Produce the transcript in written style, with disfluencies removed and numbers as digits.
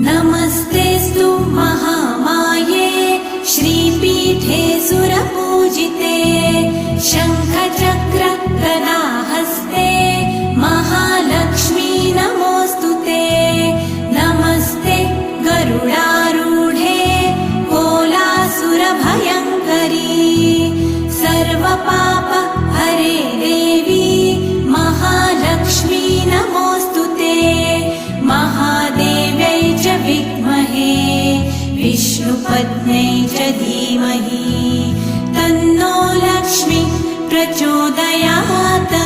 नमस्तेऽस्तु महामाये श्रीपीठे सुरपूजिते शङ्खचक्र गदाहस्ते महालक्ष्मी नमोऽस्तुते। नमस्ते गरुडारूढे कोलासुरभयङ्करी सर्वपाप हरे देवी महालक्ष्मी नमोऽस्तुते। महादेव्यै च विद्महे विष्णुपत्न्यै च धीमहि तन्नो लक्ष्मी प्रचोदयात्।